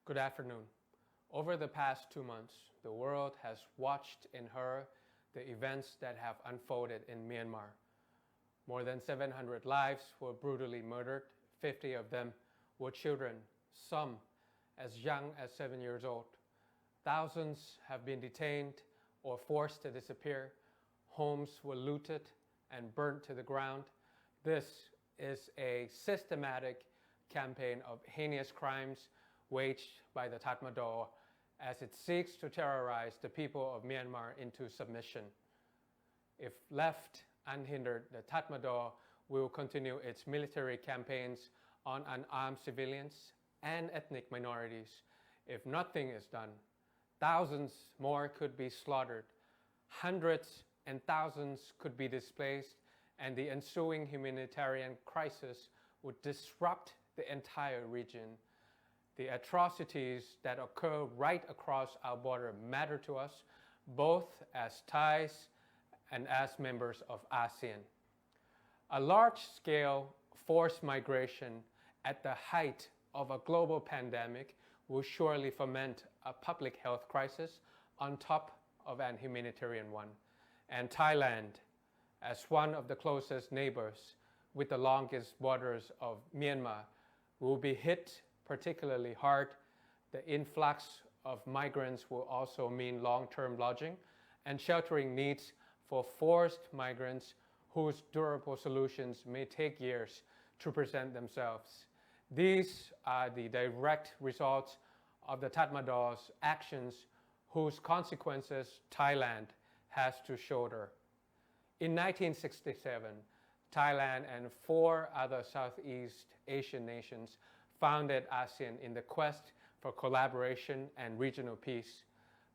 Good afternoon. Over the past 2 months, the world has watched in horror the events that have unfolded in Myanmar. More than 700 lives were brutally murdered. 50 of them were children, some as young as 7 years old. Thousands have been detained or forced to disappear. Homes were looted and burnt to the ground. This is a systematic campaign of heinous crimes waged by the Tatmadaw as it seeks to terrorize the people of Myanmar into submission. If left unhindered, the Tatmadaw will continue its military campaigns on unarmed civilians and ethnic minorities. If nothing is done, thousands more could be slaughtered, hundreds and thousands could be displaced, and the ensuing humanitarian crisis would disrupt the entire region. The atrocities that occur right across our border matter to us, both as Thais and as members of ASEAN. A large-scale forced migration at the height of a global pandemic will surely foment a public health crisis on top of an humanitarian one. And Thailand, as one of the closest neighbors with the longest borders of Myanmar, will be hit particularly hard. The influx of migrants will also mean long-term lodging and sheltering needs for forced migrants whose durable solutions may take years to present themselves. These are the direct results of the Tatmadaw's actions whose consequences Thailand has to shoulder. In 1967, Thailand and 4 other Southeast Asian nations founded ASEAN in the quest for collaboration and regional peace.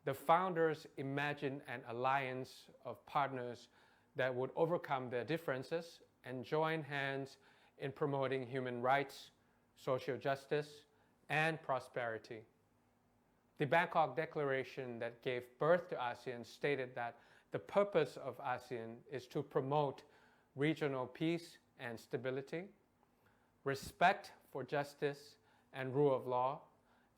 The founders imagined an alliance of partners that would overcome their differences and join hands in promoting human rights, social justice, and prosperity. The Bangkok Declaration that gave birth to ASEAN stated that the purpose of ASEAN is to promote regional peace and stability, respect for justice and rule of law,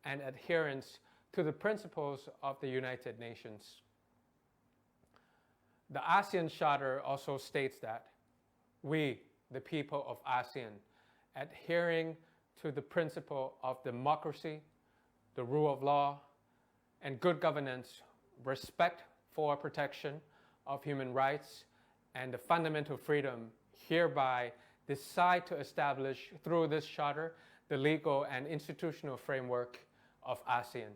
and adherence to the principles of the United Nations. The ASEAN Charter also states that we, the people of ASEAN, adhering to the principle of democracy, the rule of law, and good governance, respect for protection of human rights, and the fundamental freedom hereby decide to establish through this charter the legal and institutional framework of ASEAN.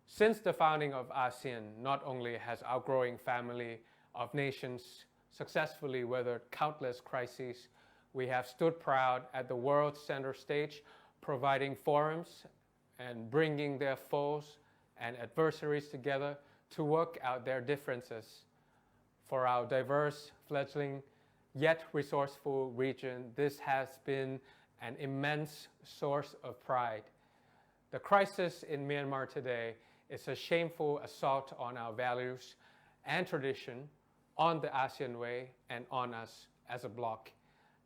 Since the founding of ASEAN, not only has our growing family of nations successfully weathered countless crises, we have stood proud at the world's center stage, providing forums and bringing their foes and adversaries together to work out their differences. For our diverse, fledgling, yet resourceful region, this has been an immense source of pride. The crisis in Myanmar today is a shameful assault on our values and tradition, on the ASEAN way, and on us as a bloc.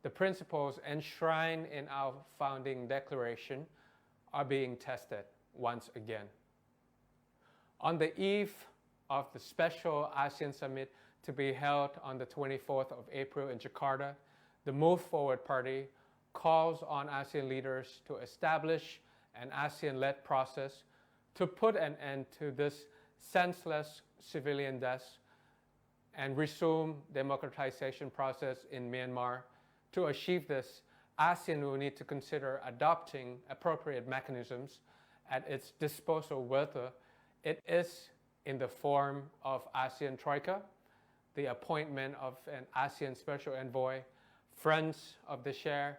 The principles enshrined in our founding declaration are being tested once again. On the eve of the special ASEAN Summit to be held on the 24th of April in Jakarta, the Move Forward Party calls on ASEAN leaders to establish an ASEAN-led process to put an end to this senseless civilian deaths and resume democratization process in Myanmar. To achieve this, ASEAN will need to consider adopting appropriate mechanisms at its disposal, whether it is in the form of ASEAN Troika, the appointment of an ASEAN Special Envoy, Friends of the Share,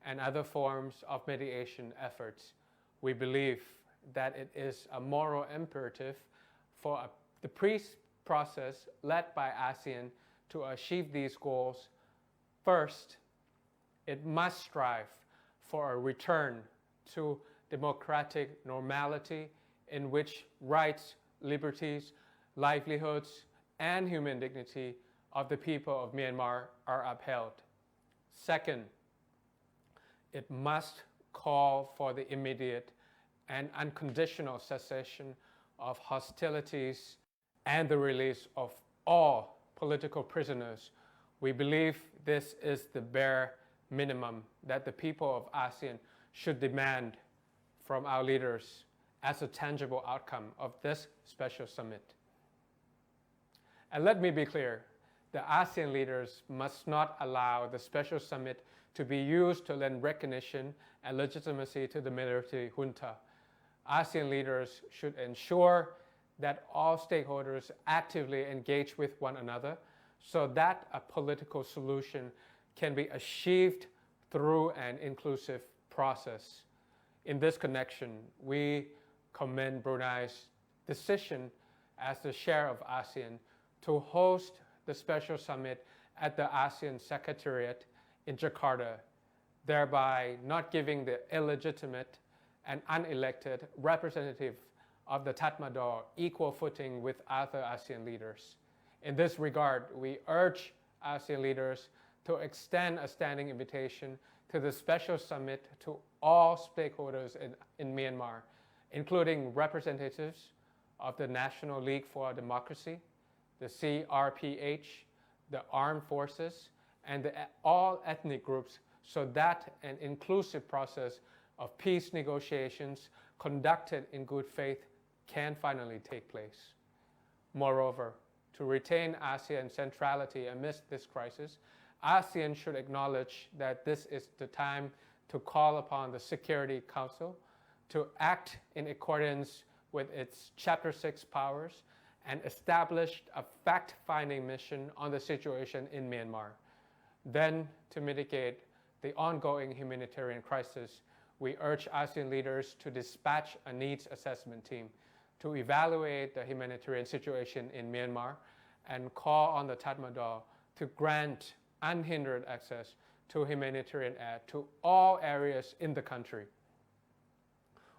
and other forms of mediation efforts. We believe that it is a moral imperative for the peace process led by ASEAN to achieve these goals. First, it must strive for a return to democratic normality in which rights, liberties, livelihoods, and human dignity of the people of Myanmar are upheld. Second, it must call for the immediate and unconditional cessation of hostilities and the release of all political prisoners. We believe this is the bare minimum that the people of ASEAN should demand from our leaders as a tangible outcome of this special summit. And let me be clear, the ASEAN leaders must not allow the special summit to be used to lend recognition and legitimacy to the military junta. ASEAN leaders should ensure that all stakeholders actively engage with one another so that a political solution can be achieved through an inclusive process. In this connection, we commend Brunei's decision as the chair of ASEAN to host the special summit at the ASEAN Secretariat in Jakarta, thereby not giving the illegitimate and unelected representative of the Tatmadaw equal footing with other ASEAN leaders. In this regard, we urge ASEAN leaders to extend a standing invitation to the special summit to all stakeholders in Myanmar, including representatives of the National League for Democracy, the CRPH, the armed forces, and all ethnic groups, so that an inclusive process of peace negotiations conducted in good faith can finally take place. Moreover, to retain ASEAN centrality amidst this crisis, ASEAN should acknowledge that this is the time to call upon the Security Council to act in accordance with its Chapter 6 powers and establish a fact-finding mission on the situation in Myanmar. Then, to mitigate the ongoing humanitarian crisis, we urge ASEAN leaders to dispatch a needs assessment team to evaluate the humanitarian situation in Myanmar and call on the Tatmadaw to grant unhindered access to humanitarian aid to all areas in the country.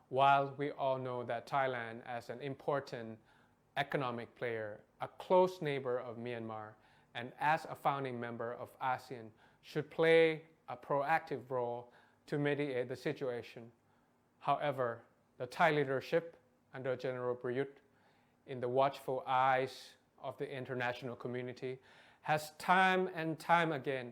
While we all know that Thailand, as an important economic player, a close neighbor of Myanmar, and as a founding member of ASEAN, should play a proactive role to mediate the situation. However, the Thai leadership under General Prayuth, in the watchful eyes of the international community, has time and time again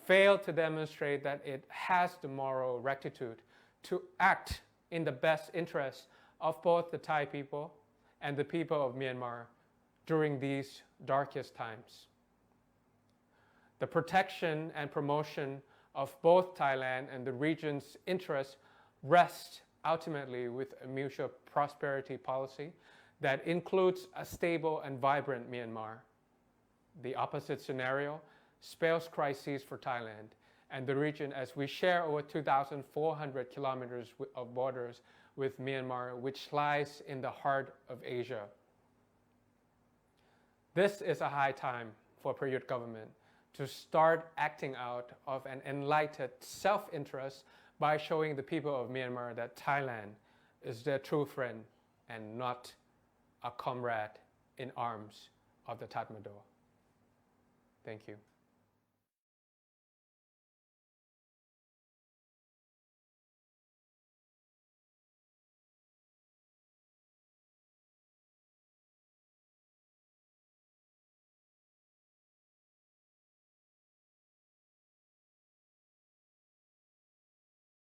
failed to demonstrate that it has the moral rectitude to act in the best interest of both the Thai people and the people of Myanmar during these darkest times. The protection and promotion of both Thailand and the region's interests rests ultimately with a mutual prosperity policy that includes a stable and vibrant Myanmar. The opposite scenario spells crises for Thailand and the region, as we share over 2,400 kilometers of borders with Myanmar, which lies in the heart of Asia. This is a high time for Prayuth government to start acting out of an enlightened self-interest by showing the people of Myanmar that Thailand is their true friend and not a comrade in arms of the Tatmadaw. Thank you.